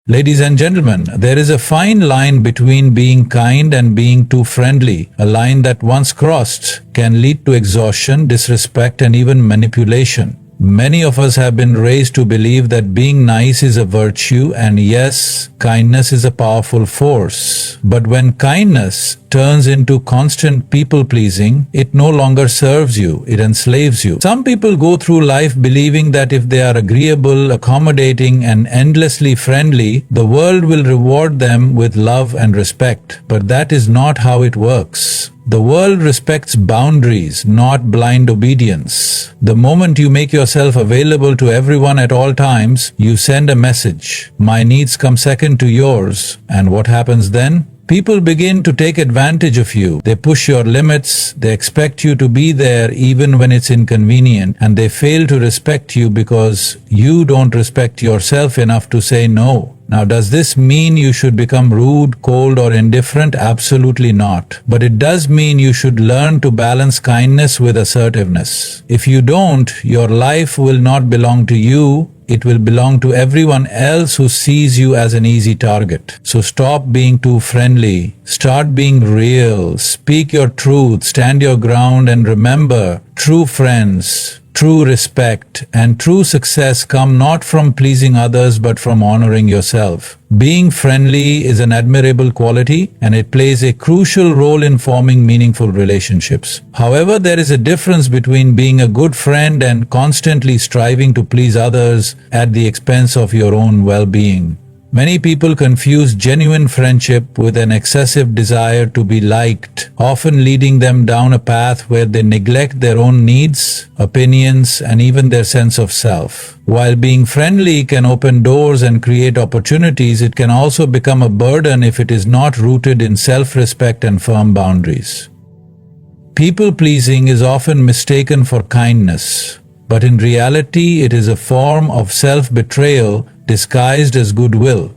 Ladies and gentlemen, there is a fine line between being kind and being too friendly, a line that once crossed can lead to exhaustion, disrespect, and even manipulation. Many of us have been raised to believe that being nice is a virtue, and yes, kindness is a powerful force. But when kindness turns into constant people-pleasing, it no longer serves you, it enslaves you. Some people go through life believing that if they are agreeable, accommodating, and endlessly friendly, the world will reward them with love and respect. But that is not how it works. The world respects boundaries, not blind obedience. The moment you make yourself available to everyone at all times, you send a message. My needs come second to yours. And what happens then? People begin to take advantage of you. They push your limits, they expect you to be there even when it's inconvenient, and they fail to respect you because you don't respect yourself enough to say no. Now, does this mean you should become rude, cold, or indifferent? Absolutely not. But it does mean you should learn to balance kindness with assertiveness. If you don't, your life will not belong to you. It will belong to everyone else who sees you as an easy target. So stop being too friendly. Start being real. Speak your truth. Stand your ground, and remember, true friends, true respect, and true success come not from pleasing others but from honoring yourself. Being friendly is an admirable quality, and it plays a crucial role in forming meaningful relationships. However, there is a difference between being a good friend and constantly striving to please others at the expense of your own well-being. Many people confuse genuine friendship with an excessive desire to be liked, often leading them down a path where they neglect their own needs, opinions, and even their sense of self. While being friendly can open doors and create opportunities, it can also become a burden if it is not rooted in self-respect and firm boundaries. People-pleasing is often mistaken for kindness, but in reality it is a form of self-betrayal disguised as goodwill.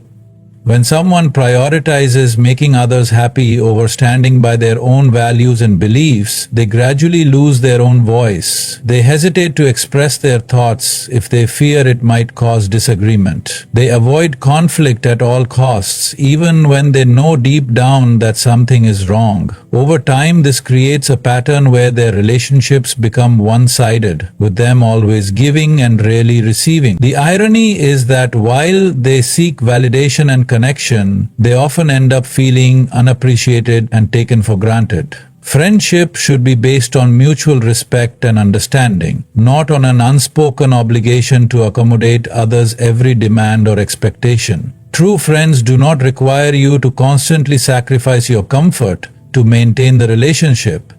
When someone prioritizes making others happy over standing by their own values and beliefs, they gradually lose their own voice. They hesitate to express their thoughts if they fear it might cause disagreement. They avoid conflict at all costs, even when they know deep down that something is wrong. Over time, this creates a pattern where their relationships become one-sided, with them always giving and rarely receiving. The irony is that while they seek validation and connection, they often end up feeling unappreciated and taken for granted. Friendship should be based on mutual respect and understanding, not on an unspoken obligation to accommodate others' every demand or expectation. True friends do not require you to constantly sacrifice your comfort to maintain the relationship.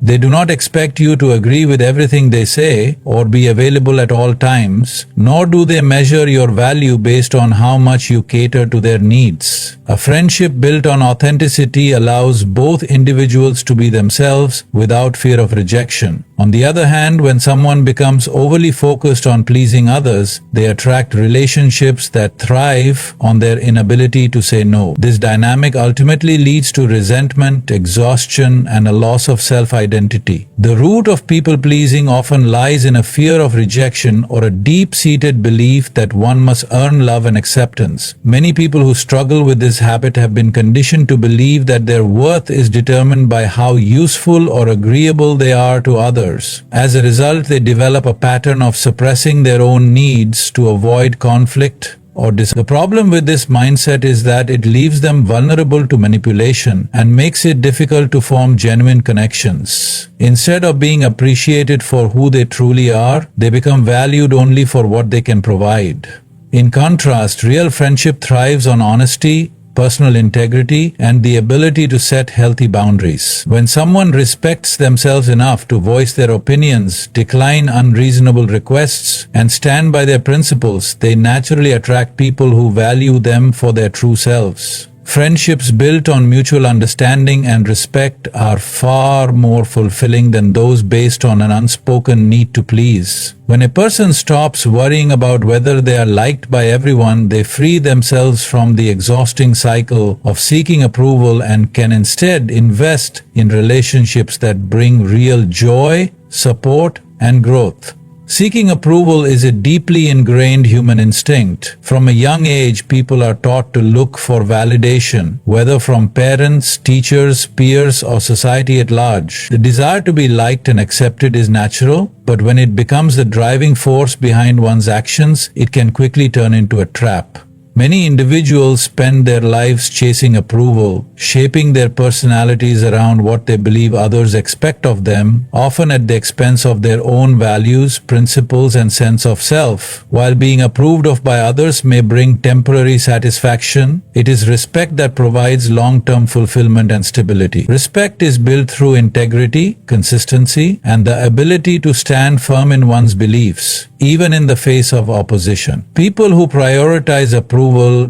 They do not expect you to agree with everything they say or be available at all times, nor do they measure your value based on how much you cater to their needs. A friendship built on authenticity allows both individuals to be themselves without fear of rejection. On the other hand, when someone becomes overly focused on pleasing others, they attract relationships that thrive on their inability to say no. This dynamic ultimately leads to resentment, exhaustion, and a loss of self-identity. The root of people-pleasing often lies in a fear of rejection or a deep-seated belief that one must earn love and acceptance. Many people who struggle with this habit have been conditioned to believe that their worth is determined by how useful or agreeable they are to others. As a result, they develop a pattern of suppressing their own needs to avoid conflict or The problem with this mindset is that it leaves them vulnerable to manipulation and makes it difficult to form genuine connections. Instead of being appreciated for who they truly are, they become valued only for what they can provide. In contrast, real friendship thrives on honesty, personal integrity, and the ability to set healthy boundaries. When someone respects themselves enough to voice their opinions, decline unreasonable requests, and stand by their principles, they naturally attract people who value them for their true selves. Friendships built on mutual understanding and respect are far more fulfilling than those based on an unspoken need to please. When a person stops worrying about whether they are liked by everyone, they free themselves from the exhausting cycle of seeking approval and can instead invest in relationships that bring real joy, support, and growth. Seeking approval is a deeply ingrained human instinct. From a young age, people are taught to look for validation, whether from parents, teachers, peers, or society at large. The desire to be liked and accepted is natural, but when it becomes the driving force behind one's actions, it can quickly turn into a trap. Many individuals spend their lives chasing approval, shaping their personalities around what they believe others expect of them, often at the expense of their own values, principles, and sense of self. While being approved of by others may bring temporary satisfaction, it is respect that provides long-term fulfillment and stability. Respect is built through integrity, consistency, and the ability to stand firm in one's beliefs, even in the face of opposition. People who prioritize approval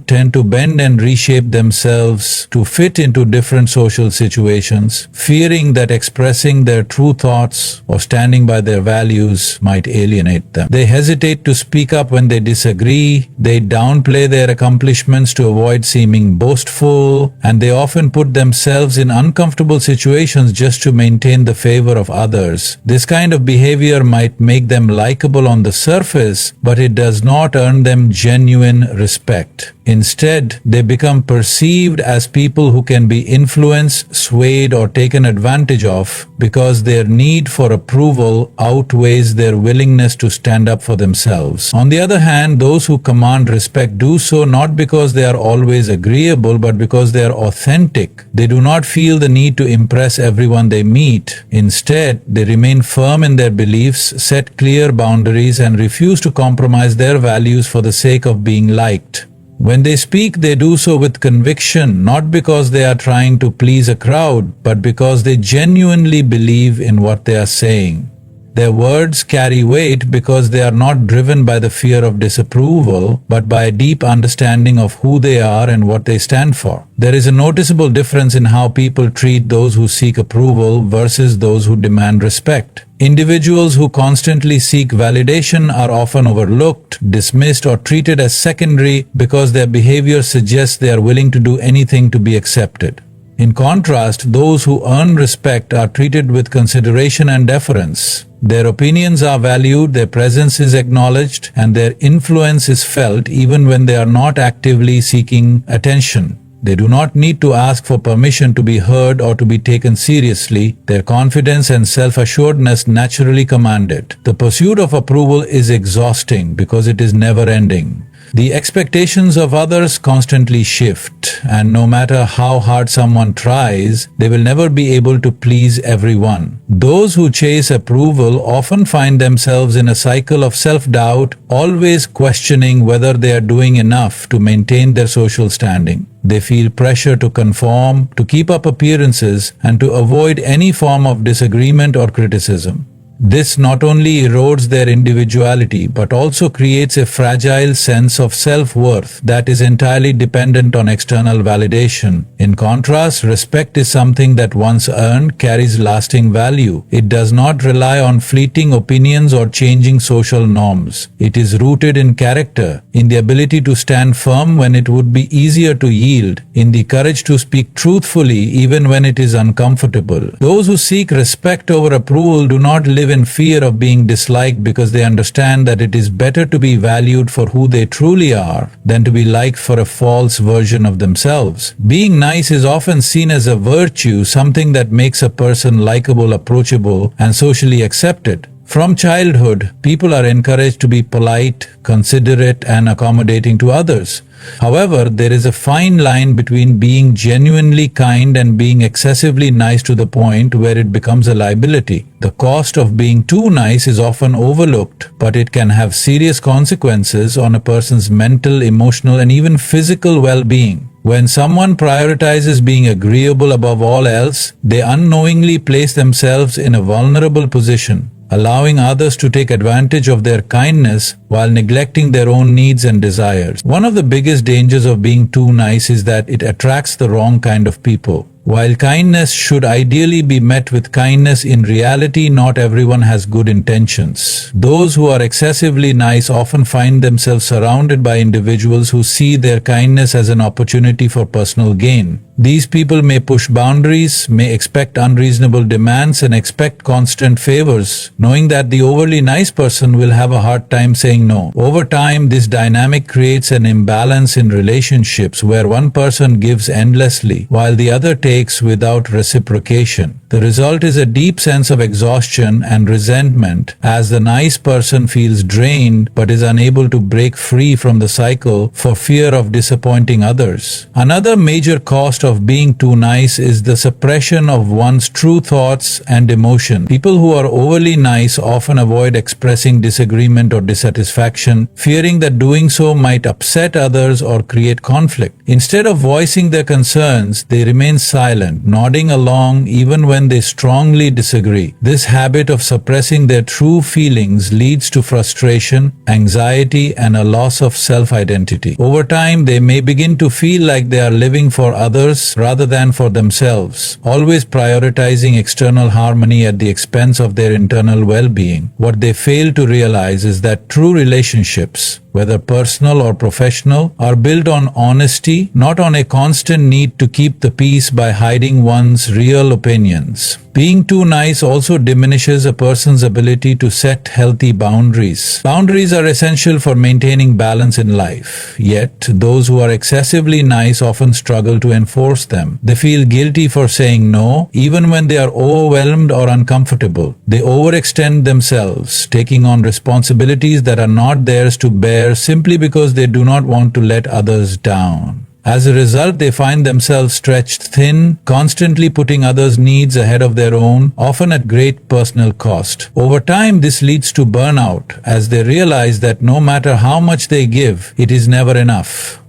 tend to bend and reshape themselves to fit into different social situations, fearing that expressing their true thoughts or standing by their values might alienate them. They hesitate to speak up when they disagree, they downplay their accomplishments to avoid seeming boastful, and they often put themselves in uncomfortable situations just to maintain the favor of others. This kind of behavior might make them likable on the surface, but it does not earn them genuine respect. Instead, they become perceived as people who can be influenced, swayed, or taken advantage of because their need for approval outweighs their willingness to stand up for themselves. On the other hand, those who command respect do so not because they are always agreeable, but because they are authentic. They do not feel the need to impress everyone they meet. Instead, they remain firm in their beliefs, set clear boundaries, and refuse to compromise their values for the sake of being liked. When they speak, they do so with conviction, not because they are trying to please a crowd, but because they genuinely believe in what they are saying. Their words carry weight because they are not driven by the fear of disapproval, but by a deep understanding of who they are and what they stand for. There is a noticeable difference in how people treat those who seek approval versus those who demand respect. Individuals who constantly seek validation are often overlooked, dismissed, or treated as secondary because their behavior suggests they are willing to do anything to be accepted. In contrast, those who earn respect are treated with consideration and deference. Their opinions are valued, their presence is acknowledged, and their influence is felt even when they are not actively seeking attention. They do not need to ask for permission to be heard or to be taken seriously. Their confidence and self-assuredness naturally command it. The pursuit of approval is exhausting because it is never-ending. The expectations of others constantly shift, and no matter how hard someone tries, they will never be able to please everyone. Those who chase approval often find themselves in a cycle of self-doubt, always questioning whether they are doing enough to maintain their social standing. They feel pressure to conform, to keep up appearances, and to avoid any form of disagreement or criticism. This not only erodes their individuality but also creates a fragile sense of self-worth that is entirely dependent on external validation. In contrast, respect is something that once earned carries lasting value. It does not rely on fleeting opinions or changing social norms. It is rooted in character, in the ability to stand firm when it would be easier to yield, in the courage to speak truthfully even when it is uncomfortable. Those who seek respect over approval do not live in fear of being disliked because they understand that it is better to be valued for who they truly are than to be liked for a false version of themselves. Being nice is often seen as a virtue, something that makes a person likable, approachable, and socially accepted. From childhood, people are encouraged to be polite, considerate, and accommodating to others. However, there is a fine line between being genuinely kind and being excessively nice to the point where it becomes a liability. The cost of being too nice is often overlooked, but it can have serious consequences on a person's mental, emotional, and even physical well-being. When someone prioritizes being agreeable above all else, they unknowingly place themselves in a vulnerable position, allowing others to take advantage of their kindness while neglecting their own needs and desires. One of the biggest dangers of being too nice is that it attracts the wrong kind of people. While kindness should ideally be met with kindness, in reality not everyone has good intentions. Those who are excessively nice often find themselves surrounded by individuals who see their kindness as an opportunity for personal gain. These people may push boundaries, may expect unreasonable demands, and expect constant favors, knowing that the overly nice person will have a hard time saying no. Over time, this dynamic creates an imbalance in relationships where one person gives endlessly while the other takes without reciprocation. The result is a deep sense of exhaustion and resentment as the nice person feels drained but is unable to break free from the cycle for fear of disappointing others. Another major cost of being too nice is the suppression of one's true thoughts and emotion. People who are overly nice often avoid expressing disagreement or dissatisfaction, fearing that doing so might upset others or create conflict. Instead of voicing their concerns, they remain silent, nodding along even when they strongly disagree. This habit of suppressing their true feelings leads to frustration, anxiety, and a loss of self-identity. Over time, they may begin to feel like they are living for others rather than for themselves, always prioritizing external harmony at the expense of their internal well-being. What they fail to realize is that true relationships, whether personal or professional, are built on honesty, not on a constant need to keep the peace by hiding one's real opinions. Being too nice also diminishes a person's ability to set healthy boundaries. Boundaries are essential for maintaining balance in life, yet those who are excessively nice often struggle to enforce them. They feel guilty for saying no, even when they are overwhelmed or uncomfortable. They overextend themselves, taking on responsibilities that are not theirs to bear simply because they do not want to let others down. As a result, they find themselves stretched thin, constantly putting others' needs ahead of their own, often at great personal cost. Over time, this leads to burnout, as they realize that no matter how much they give, it is never enough.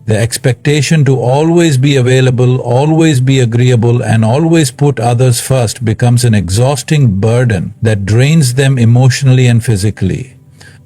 The expectation to always be available, always be agreeable, and always put others first becomes an exhausting burden that drains them emotionally and physically.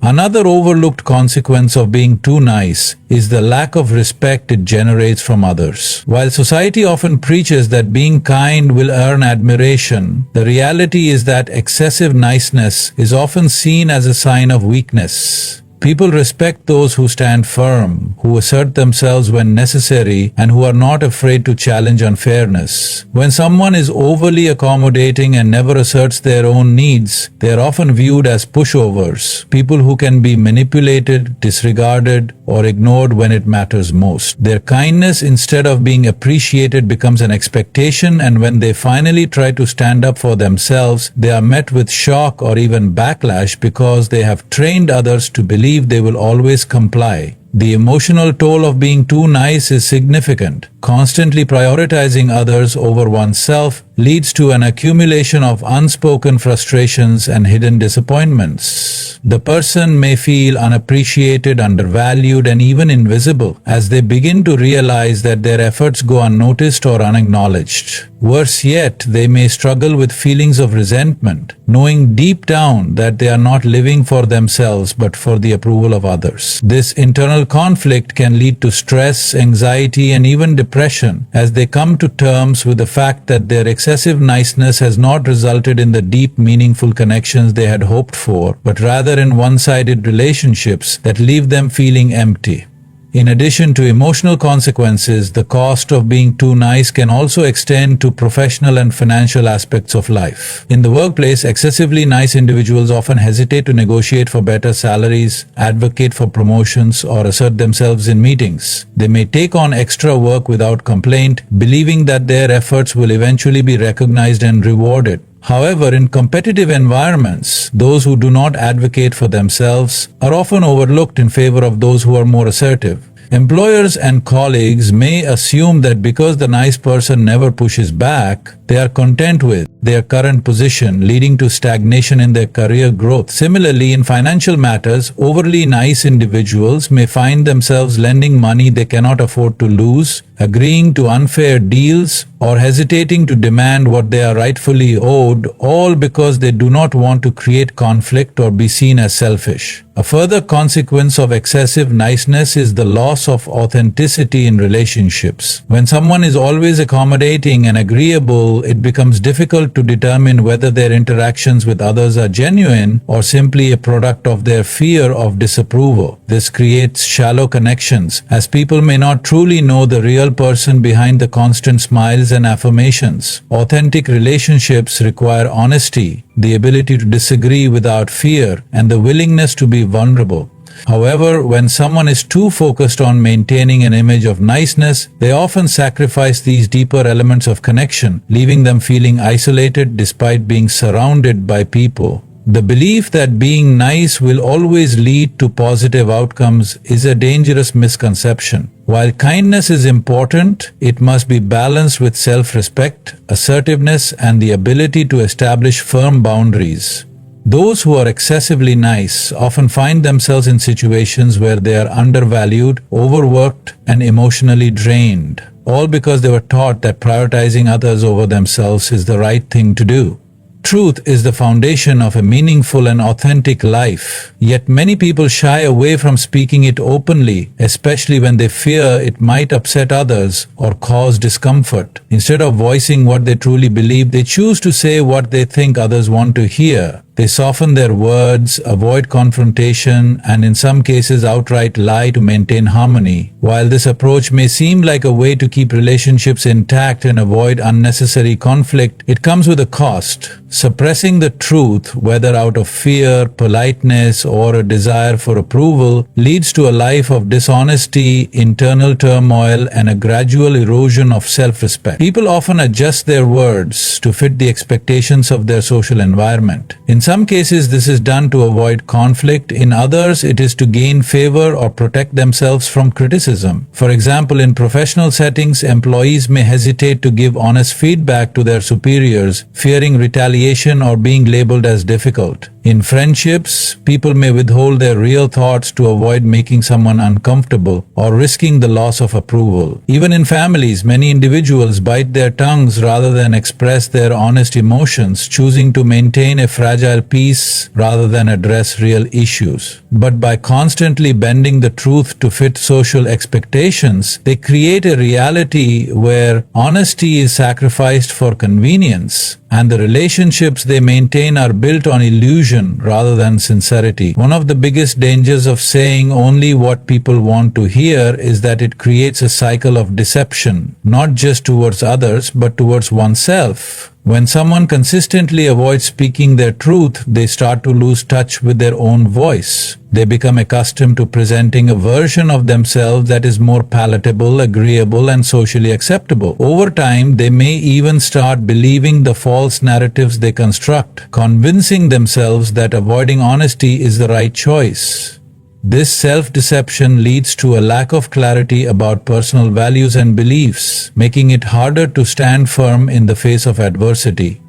Another overlooked consequence of being too nice is the lack of respect it generates from others. While society often preaches that being kind will earn admiration, the reality is that excessive niceness is often seen as a sign of weakness. People respect those who stand firm, who assert themselves when necessary, and who are not afraid to challenge unfairness. When someone is overly accommodating and never asserts their own needs, they are often viewed as pushovers, people who can be manipulated, disregarded, or ignored when it matters most. Their kindness, instead of being appreciated, becomes an expectation, and when they finally try to stand up for themselves, they are met with shock or even backlash because they have trained others to believe they will always comply. The emotional toll of being too nice is significant. Constantly prioritizing others over oneself leads to an accumulation of unspoken frustrations and hidden disappointments. The person may feel unappreciated, undervalued, and even invisible as they begin to realize that their efforts go unnoticed or unacknowledged. Worse yet, they may struggle with feelings of resentment, knowing deep down that they are not living for themselves but for the approval of others. This internal conflict can lead to stress, anxiety, and even depression as they come to terms with the fact that their excessive niceness has not resulted in the deep, meaningful connections they had hoped for, but rather in one-sided relationships that leave them feeling empty. In addition to emotional consequences, the cost of being too nice can also extend to professional and financial aspects of life. In the workplace, excessively nice individuals often hesitate to negotiate for better salaries, advocate for promotions, or assert themselves in meetings. They may take on extra work without complaint, believing that their efforts will eventually be recognized and rewarded. However, in competitive environments, those who do not advocate for themselves are often overlooked in favor of those who are more assertive. Employers and colleagues may assume that because the nice person never pushes back, they are content with their current position, leading to stagnation in their career growth. Similarly, in financial matters, overly nice individuals may find themselves lending money they cannot afford to lose, agreeing to unfair deals, or hesitating to demand what they are rightfully owed, all because they do not want to create conflict or be seen as selfish. A further consequence of excessive niceness is the loss of authenticity in relationships. When someone is always accommodating and agreeable, it becomes difficult to determine whether their interactions with others are genuine or simply a product of their fear of disapproval. This creates shallow connections, as people may not truly know the real person behind the constant smiles and affirmations. Authentic relationships require honesty, the ability to disagree without fear, and the willingness to be vulnerable. However, when someone is too focused on maintaining an image of niceness, they often sacrifice these deeper elements of connection, leaving them feeling isolated despite being surrounded by people. The belief that being nice will always lead to positive outcomes is a dangerous misconception. While kindness is important, it must be balanced with self-respect, assertiveness, and the ability to establish firm boundaries. Those who are excessively nice often find themselves in situations where they are undervalued, overworked, and emotionally drained, all because they were taught that prioritizing others over themselves is the right thing to do. Truth is the foundation of a meaningful and authentic life, yet many people shy away from speaking it openly, especially when they fear it might upset others or cause discomfort. Instead of voicing what they truly believe, they choose to say what they think others want to hear. They soften their words, avoid confrontation, and in some cases outright lie to maintain harmony. While this approach may seem like a way to keep relationships intact and avoid unnecessary conflict, it comes with a cost. Suppressing the truth, whether out of fear, politeness, or a desire for approval, leads to a life of dishonesty, internal turmoil, and a gradual erosion of self-respect. People often adjust their words to fit the expectations of their social environment. In some cases, this is done to avoid conflict. In others, it is to gain favor or protect themselves from criticism. For example, in professional settings, employees may hesitate to give honest feedback to their superiors, fearing retaliation or being labeled as difficult. In friendships, people may withhold their real thoughts to avoid making someone uncomfortable or risking the loss of approval. Even in families, many individuals bite their tongues rather than express their honest emotions, choosing to maintain a fragile peace rather than address real issues. But by constantly bending the truth to fit social expectations, they create a reality where honesty is sacrificed for convenience, and the relationships they maintain are built on illusion rather than sincerity. One of the biggest dangers of saying only what people want to hear is that it creates a cycle of deception, not just towards others, but towards oneself. When someone consistently avoids speaking their truth, they start to lose touch with their own voice. They become accustomed to presenting a version of themselves that is more palatable, agreeable, and socially acceptable. Over time, they may even start believing the false narratives they construct, convincing themselves that avoiding honesty is the right choice. This self-deception leads to a lack of clarity about personal values and beliefs, making it harder to stand firm in the face of adversity.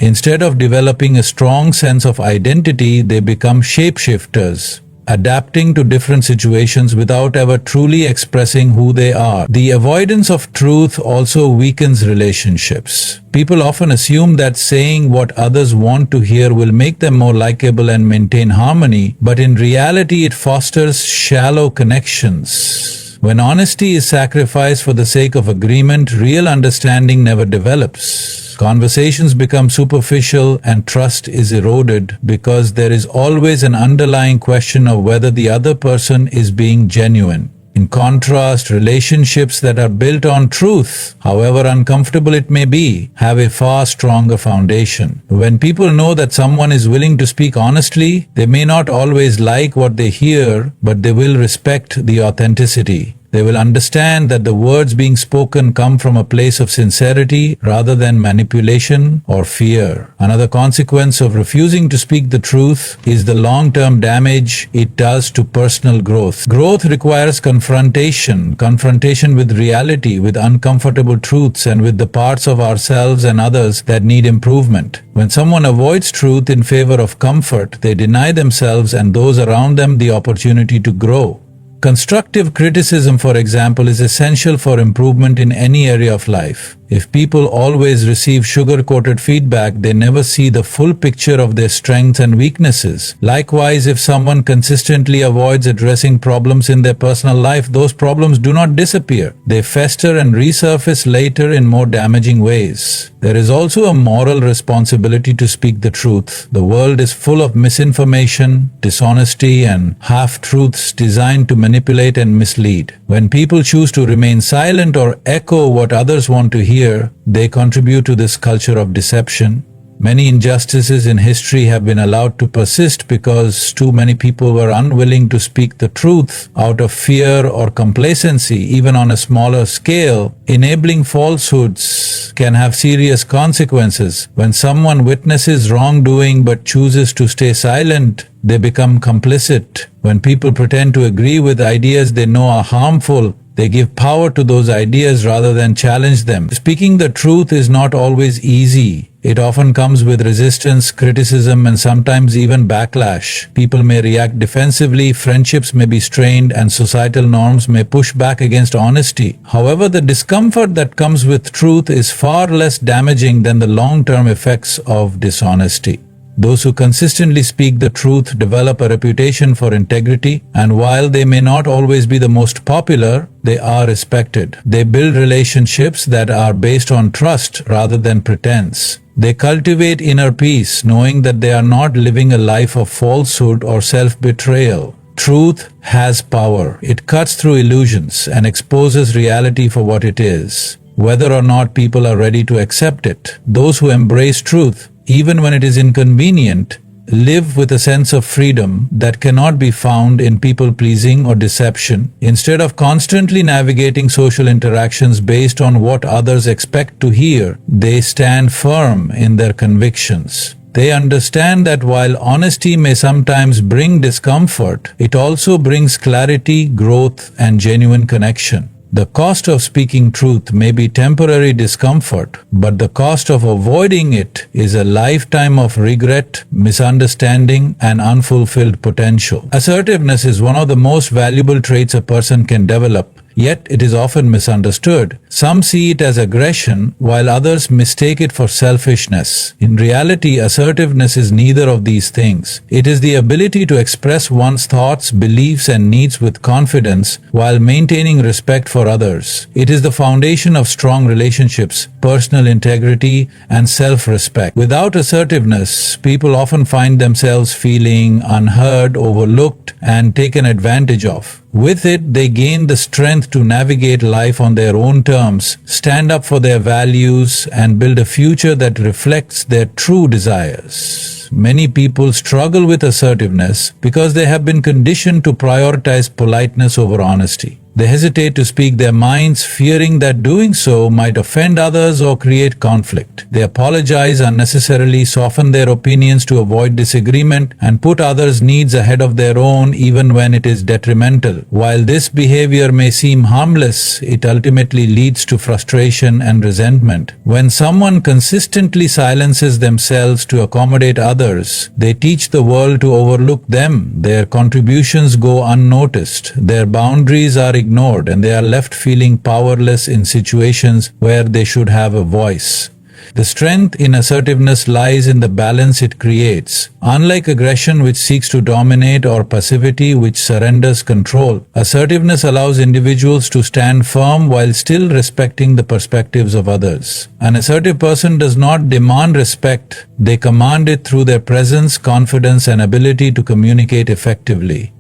Instead of developing a strong sense of identity, they become shapeshifters, adapting to different situations without ever truly expressing who they are. The avoidance of truth also weakens relationships. People often assume that saying what others want to hear will make them more likable and maintain harmony, but in reality it fosters shallow connections. When honesty is sacrificed for the sake of agreement, real understanding never develops. Conversations become superficial and trust is eroded because there is always an underlying question of whether the other person is being genuine. In contrast, relationships that are built on truth, however uncomfortable it may be, have a far stronger foundation. When people know that someone is willing to speak honestly, they may not always like what they hear, but they will respect the authenticity. They will understand that the words being spoken come from a place of sincerity rather than manipulation or fear. Another consequence of refusing to speak the truth is the long-term damage it does to personal growth. Growth requires confrontation with reality, with uncomfortable truths, and with the parts of ourselves and others that need improvement. When someone avoids truth in favor of comfort, they deny themselves and those around them the opportunity to grow. Constructive criticism, for example, is essential for improvement in any area of life. If people always receive sugar-coated feedback, they never see the full picture of their strengths and weaknesses. Likewise, if someone consistently avoids addressing problems in their personal life, those problems do not disappear. They fester and resurface later in more damaging ways. There is also a moral responsibility to speak the truth. The world is full of misinformation, dishonesty, and half-truths designed to manipulate and mislead. When people choose to remain silent or echo what others want to hear, they contribute to this culture of deception. Many injustices in history have been allowed to persist because too many people were unwilling to speak the truth out of fear or complacency. Even on a smaller scale, enabling falsehoods can have serious consequences. When someone witnesses wrongdoing but chooses to stay silent, they become complicit. When people pretend to agree with ideas they know are harmful, they give power to those ideas rather than challenge them. Speaking the truth is not always easy. It often comes with resistance, criticism, and sometimes even backlash. People may react defensively, friendships may be strained, and societal norms may push back against honesty. However, the discomfort that comes with truth is far less damaging than the long-term effects of dishonesty. Those who consistently speak the truth develop a reputation for integrity, and while they may not always be the most popular, they are respected. They build relationships that are based on trust rather than pretense. They cultivate inner peace, knowing that they are not living a life of falsehood or self-betrayal. Truth has power. It cuts through illusions and exposes reality for what it is, whether or not people are ready to accept it. Those who embrace truth, even when it is inconvenient, live with a sense of freedom that cannot be found in people-pleasing or deception. Instead of constantly navigating social interactions based on what others expect to hear, they stand firm in their convictions. They understand that while honesty may sometimes bring discomfort, it also brings clarity, growth, and genuine connection. The cost of speaking truth may be temporary discomfort, but the cost of avoiding it is a lifetime of regret, misunderstanding, and unfulfilled potential. Assertiveness is one of the most valuable traits a person can develop, yet it is often misunderstood. Some see it as aggression, while others mistake it for selfishness. In reality, assertiveness is neither of these things. It is the ability to express one's thoughts, beliefs, and needs with confidence while maintaining respect for others. It is the foundation of strong relationships, personal integrity, and self-respect. Without assertiveness, people often find themselves feeling unheard, overlooked, and taken advantage of. With it, they gain the strength to navigate life on their own terms, stand up for their values, and build a future that reflects their true desires. Many people struggle with assertiveness because they have been conditioned to prioritize politeness over honesty. They hesitate to speak their minds, fearing that doing so might offend others or create conflict. They apologize unnecessarily, soften their opinions to avoid disagreement, and put others' needs ahead of their own even when it is detrimental. While this behavior may seem harmless, it ultimately leads to frustration and resentment. When someone consistently silences themselves to accommodate others, they teach the world to overlook them. Their contributions go unnoticed. Their boundaries are ignored, and they are left feeling powerless in situations where they should have a voice. The strength in assertiveness lies in the balance it creates. Unlike aggression, which seeks to dominate, or passivity, which surrenders control, assertiveness allows individuals to stand firm while still respecting the perspectives of others. An assertive person does not demand respect, they command it through their presence, confidence, and ability to communicate effectively.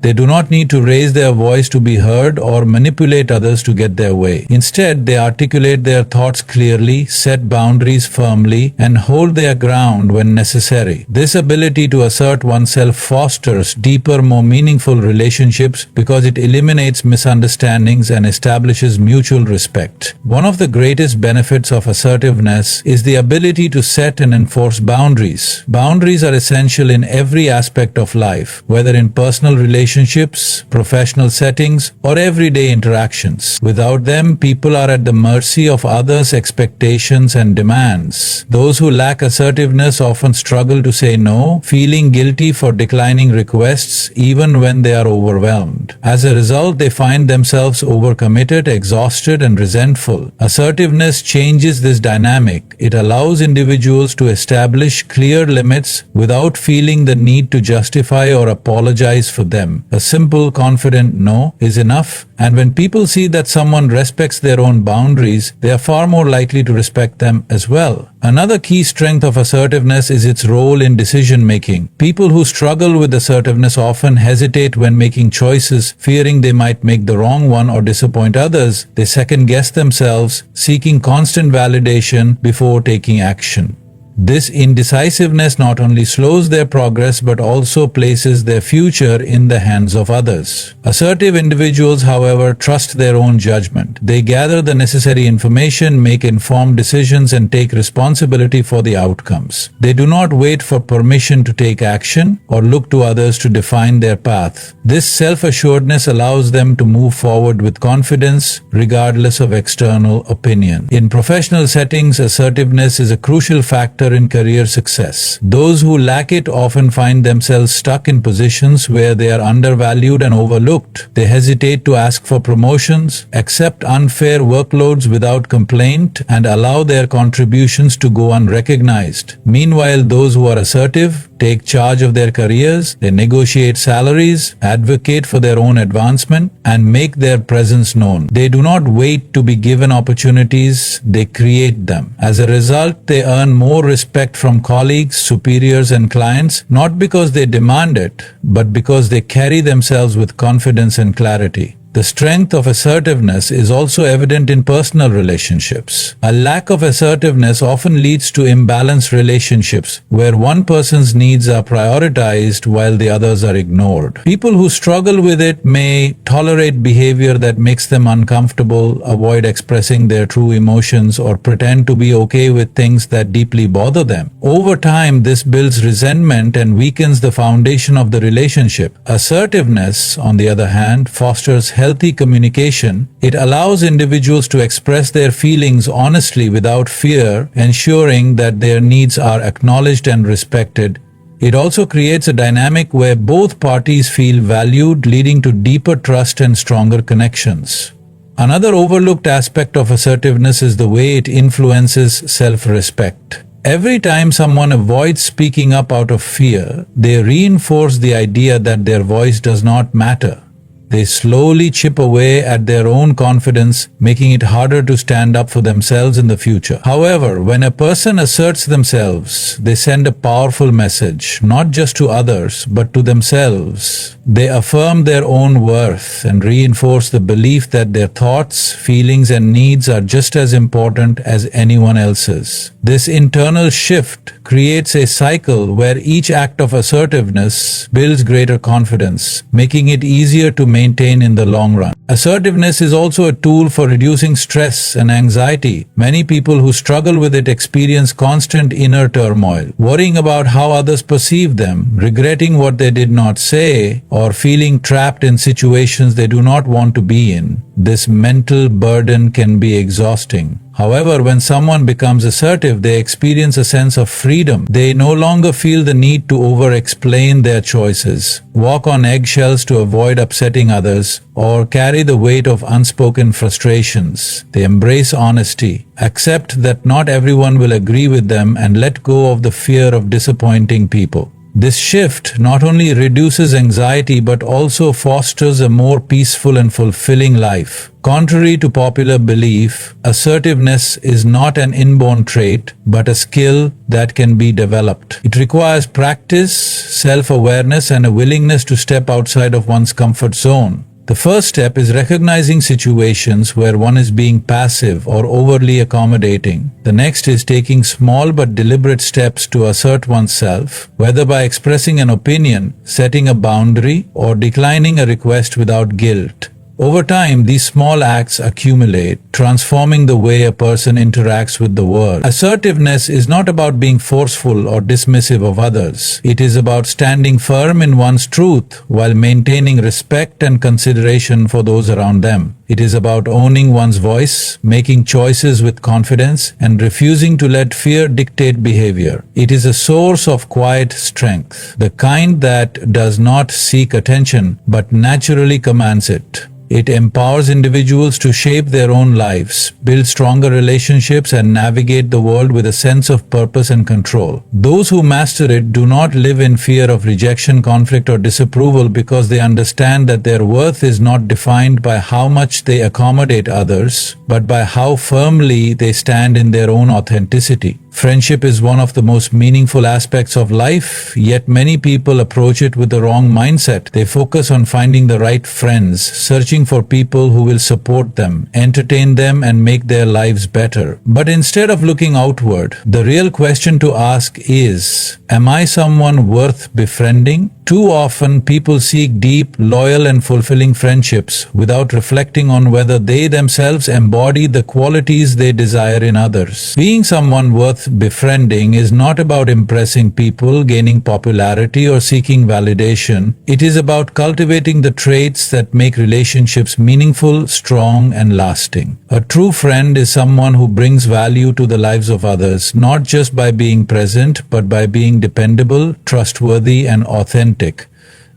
They do not need to raise their voice to be heard or manipulate others to get their way. Instead, they articulate their thoughts clearly, set boundaries firmly, and hold their ground when necessary. This ability to assert oneself fosters deeper, more meaningful relationships because it eliminates misunderstandings and establishes mutual respect. One of the greatest benefits of assertiveness is the ability to set and enforce boundaries. Boundaries are essential in every aspect of life, whether in personal relationships, relationships, professional settings, or everyday interactions. Without them, people are at the mercy of others' expectations and demands. Those who lack assertiveness often struggle to say no, feeling guilty for declining requests even when they are overwhelmed. As a result, they find themselves overcommitted, exhausted, and resentful. Assertiveness changes this dynamic. It allows individuals to establish clear limits without feeling the need to justify or apologize for them. A simple, confident no is enough, and when people see that someone respects their own boundaries, they are far more likely to respect them as well. Another key strength of assertiveness is its role in decision-making. People who struggle with assertiveness often hesitate when making choices, fearing they might make the wrong one or disappoint others. They second-guess themselves, seeking constant validation before taking action. This indecisiveness not only slows their progress but also places their future in the hands of others. Assertive individuals, however, trust their own judgment. They gather the necessary information, make informed decisions, and take responsibility for the outcomes. They do not wait for permission to take action or look to others to define their path. This self-assuredness allows them to move forward with confidence, regardless of external opinion. In professional settings, assertiveness is a crucial factor in career success. Those who lack it often find themselves stuck in positions where they are undervalued and overlooked. They hesitate to ask for promotions, accept unfair workloads without complaint, and allow their contributions to go unrecognized. Meanwhile, those who are assertive take charge of their careers, they negotiate salaries, advocate for their own advancement, and make their presence known. They do not wait to be given opportunities, they create them. As a result, they earn more respect from colleagues, superiors, and clients, not because they demand it, but because they carry themselves with confidence and clarity. The strength of assertiveness is also evident in personal relationships. A lack of assertiveness often leads to imbalanced relationships, where one person's needs are prioritized while the others are ignored. People who struggle with it may tolerate behavior that makes them uncomfortable, avoid expressing their true emotions, or pretend to be okay with things that deeply bother them. Over time, this builds resentment and weakens the foundation of the relationship. Assertiveness, on the other hand, fosters healthy communication. It allows individuals to express their feelings honestly without fear, ensuring that their needs are acknowledged and respected. It also creates a dynamic where both parties feel valued, leading to deeper trust and stronger connections. Another overlooked aspect of assertiveness is the way it influences self-respect. Every time someone avoids speaking up out of fear, they reinforce the idea that their voice does not matter. They slowly chip away at their own confidence, making it harder to stand up for themselves in the future. However, when a person asserts themselves, they send a powerful message, not just to others, but to themselves. They affirm their own worth and reinforce the belief that their thoughts, feelings, and needs are just as important as anyone else's. This internal shift creates a cycle where each act of assertiveness builds greater confidence, making it easier to maintain in the long run. Assertiveness is also a tool for reducing stress and anxiety. Many people who struggle with it experience constant inner turmoil, worrying about how others perceive them, regretting what they did not say, or feeling trapped in situations they do not want to be in. This mental burden can be exhausting. However, when someone becomes assertive, they experience a sense of freedom. They no longer feel the need to over-explain their choices, walk on eggshells to avoid upsetting others, or carry the weight of unspoken frustrations. They embrace honesty, accept that not everyone will agree with them, and let go of the fear of disappointing people. This shift not only reduces anxiety but also fosters a more peaceful and fulfilling life. Contrary to popular belief, assertiveness is not an inborn trait, but a skill that can be developed. It requires practice, self-awareness, and a willingness to step outside of one's comfort zone. The first step is recognizing situations where one is being passive or overly accommodating. The next is taking small but deliberate steps to assert oneself, whether by expressing an opinion, setting a boundary, or declining a request without guilt. Over time, these small acts accumulate, transforming the way a person interacts with the world. Assertiveness is not about being forceful or dismissive of others. It is about standing firm in one's truth while maintaining respect and consideration for those around them. It is about owning one's voice, making choices with confidence, and refusing to let fear dictate behavior. It is a source of quiet strength, the kind that does not seek attention but naturally commands it. It empowers individuals to shape their own lives, build stronger relationships, and navigate the world with a sense of purpose and control. Those who master it do not live in fear of rejection, conflict, or disapproval because they understand that their worth is not defined by how much they accommodate others, but by how firmly they stand in their own authenticity. Friendship is one of the most meaningful aspects of life, yet many people approach it with the wrong mindset. They focus on finding the right friends, searching for people who will support them, entertain them, and make their lives better. But instead of looking outward, the real question to ask is, am I someone worth befriending? Too often, people seek deep, loyal, and fulfilling friendships without reflecting on whether they themselves embody the qualities they desire in others. Being someone worth befriending is not about impressing people, gaining popularity, or seeking validation. It is about cultivating the traits that make relationships meaningful, strong, and lasting. A true friend is someone who brings value to the lives of others, not just by being present, but by being dependable, trustworthy, and authentic.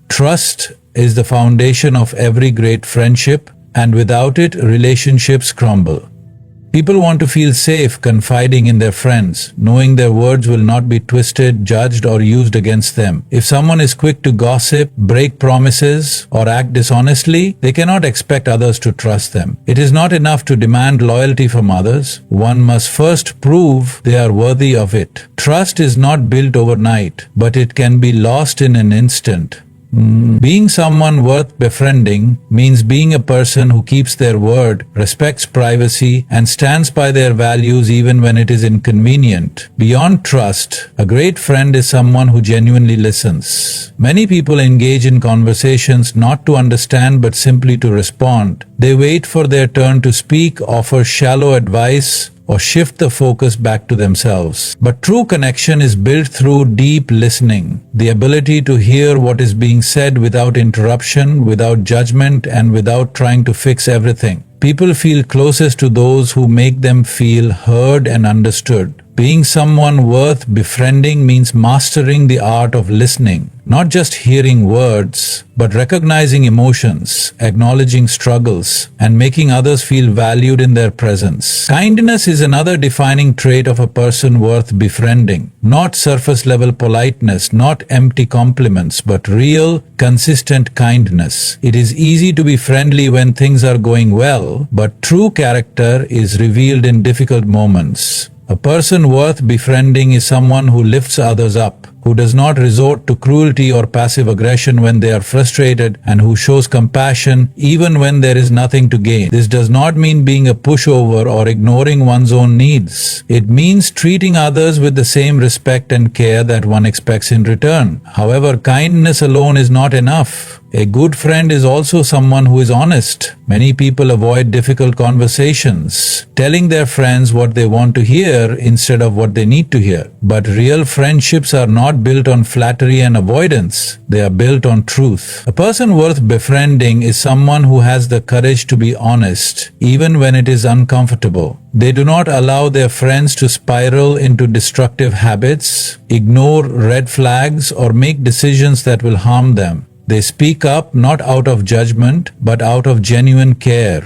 Trust is the foundation of every great friendship, and without it, relationships crumble. People want to feel safe confiding in their friends, knowing their words will not be twisted, judged, or used against them. If someone is quick to gossip, break promises, or act dishonestly, they cannot expect others to trust them. It is not enough to demand loyalty from others. One must first prove they are worthy of it. Trust is not built overnight, but it can be lost in an instant. Being someone worth befriending means being a person who keeps their word, respects privacy, and stands by their values even when it is inconvenient. Beyond trust, a great friend is someone who genuinely listens. Many people engage in conversations not to understand but simply to respond. They wait for their turn to speak, offer shallow advice, or shift the focus back to themselves. But true connection is built through deep listening, the ability to hear what is being said without interruption, without judgment, and without trying to fix everything. People feel closest to those who make them feel heard and understood. Being someone worth befriending means mastering the art of listening, not just hearing words, but recognizing emotions, acknowledging struggles, and making others feel valued in their presence. Kindness is another defining trait of a person worth befriending. Not surface-level politeness, not empty compliments, but real, consistent kindness. It is easy to be friendly when things are going well, but true character is revealed in difficult moments. A person worth befriending is someone who lifts others up, who does not resort to cruelty or passive aggression when they are frustrated, and who shows compassion even when there is nothing to gain. This does not mean being a pushover or ignoring one's own needs. It means treating others with the same respect and care that one expects in return. However, kindness alone is not enough. A good friend is also someone who is honest. Many people avoid difficult conversations, telling their friends what they want to hear instead of what they need to hear. But real friendships are not built on flattery and avoidance. They are built on truth. A person worth befriending is someone who has the courage to be honest, even when it is uncomfortable. They do not allow their friends to spiral into destructive habits, ignore red flags, or make decisions that will harm them. They speak up not out of judgment, but out of genuine care.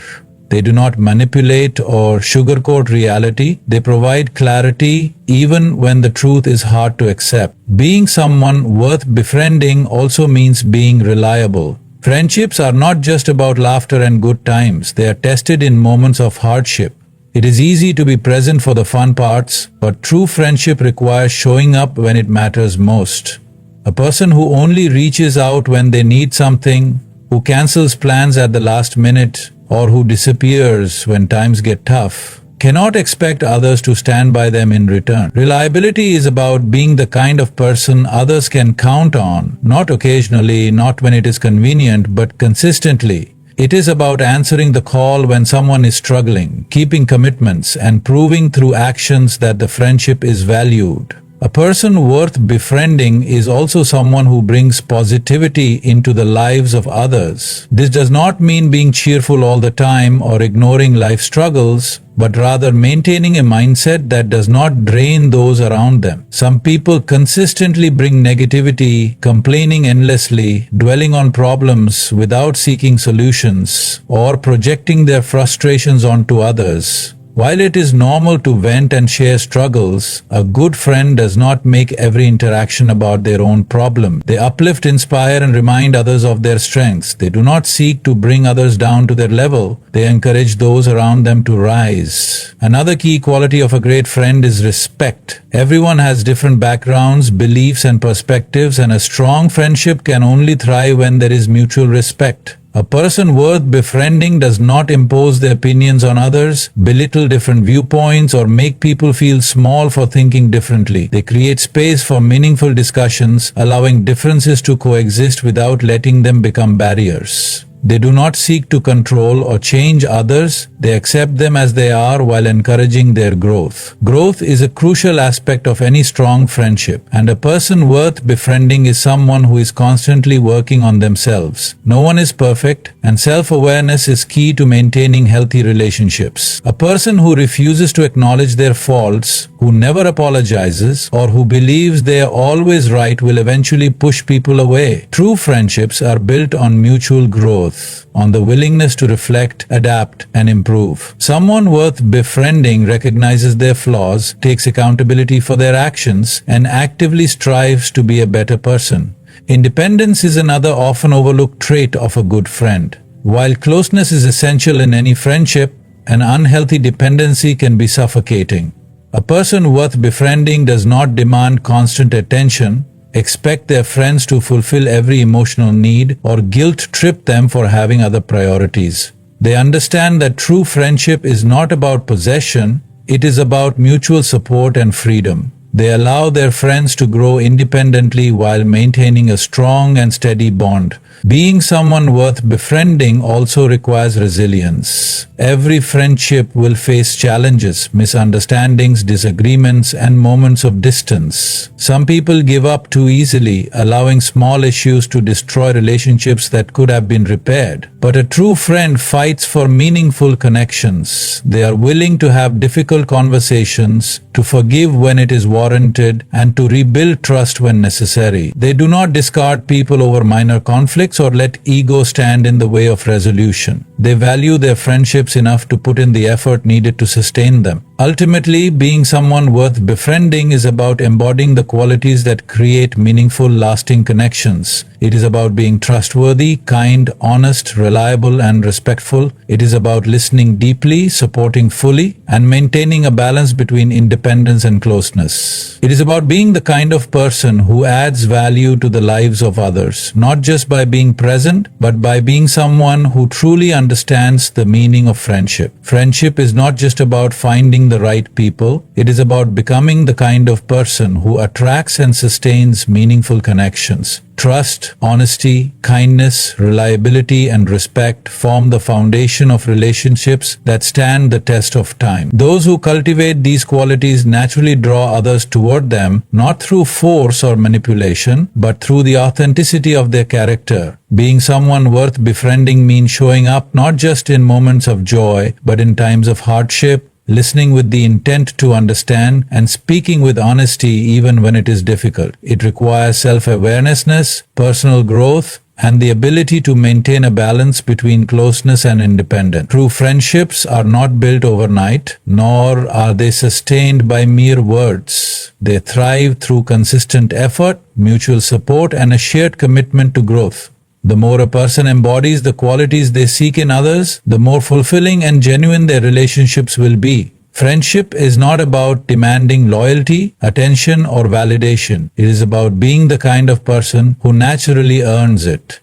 They do not manipulate or sugarcoat reality. They provide clarity even when the truth is hard to accept. Being someone worth befriending also means being reliable. Friendships are not just about laughter and good times. They are tested in moments of hardship. It is easy to be present for the fun parts, but true friendship requires showing up when it matters most. A person who only reaches out when they need something, who cancels plans at the last minute, or who disappears when times get tough, cannot expect others to stand by them in return. Reliability is about being the kind of person others can count on, not occasionally, not when it is convenient, but consistently. It is about answering the call when someone is struggling, keeping commitments, and proving through actions that the friendship is valued. A person worth befriending is also someone who brings positivity into the lives of others. This does not mean being cheerful all the time or ignoring life struggles, but rather maintaining a mindset that does not drain those around them. Some people consistently bring negativity, complaining endlessly, dwelling on problems without seeking solutions, or projecting their frustrations onto others. While it is normal to vent and share struggles, a good friend does not make every interaction about their own problem. They uplift, inspire, and remind others of their strengths. They do not seek to bring others down to their level. They encourage those around them to rise. Another key quality of a great friend is respect. Everyone has different backgrounds, beliefs, and perspectives, and a strong friendship can only thrive when there is mutual respect. A person worth befriending does not impose their opinions on others, belittle different viewpoints, or make people feel small for thinking differently. They create space for meaningful discussions, allowing differences to coexist without letting them become barriers. They do not seek to control or change others. They accept them as they are while encouraging their growth. Growth is a crucial aspect of any strong friendship, and a person worth befriending is someone who is constantly working on themselves. No one is perfect, and self-awareness is key to maintaining healthy relationships. A person who refuses to acknowledge their faults, who never apologizes, or who believes they are always right will eventually push people away. True friendships are built on mutual growth, on the willingness to reflect, adapt, and improve. Someone worth befriending recognizes their flaws, takes accountability for their actions, and actively strives to be a better person. Independence is another often overlooked trait of a good friend. While closeness is essential in any friendship, an unhealthy dependency can be suffocating. A person worth befriending does not demand constant attention, expect their friends to fulfill every emotional need, or guilt-trip them for having other priorities. They understand that true friendship is not about possession, it is about mutual support and freedom. They allow their friends to grow independently while maintaining a strong and steady bond. Being someone worth befriending also requires resilience. Every friendship will face challenges, misunderstandings, disagreements, and moments of distance. Some people give up too easily, allowing small issues to destroy relationships that could have been repaired. But a true friend fights for meaningful connections. They are willing to have difficult conversations, to forgive when it is warranted, and to rebuild trust when necessary. They do not discard people over minor conflicts or let ego stand in the way of resolution. They value their friendships enough to put in the effort needed to sustain them. Ultimately, being someone worth befriending is about embodying the qualities that create meaningful, lasting connections. It is about being trustworthy, kind, honest, reliable, and respectful. It is about listening deeply, supporting fully, and maintaining a balance between independence and closeness. It is about being the kind of person who adds value to the lives of others, not just by being present, but by being someone who truly understands the meaning of friendship. Friendship is not just about finding the right people, it is about becoming the kind of person who attracts and sustains meaningful connections. Trust, honesty, kindness, reliability, and respect form the foundation of relationships that stand the test of time. Those who cultivate these qualities naturally draw others toward them, not through force or manipulation, but through the authenticity of their character. Being someone worth befriending means showing up not just in moments of joy, but in times of hardship, listening with the intent to understand, and speaking with honesty even when it is difficult. It requires self-awareness, personal growth, and the ability to maintain a balance between closeness and independence. True friendships are not built overnight, nor are they sustained by mere words. They thrive through consistent effort, mutual support, and a shared commitment to growth. The more a person embodies the qualities they seek in others, the more fulfilling and genuine their relationships will be. Friendship is not about demanding loyalty, attention, or validation. It is about being the kind of person who naturally earns it.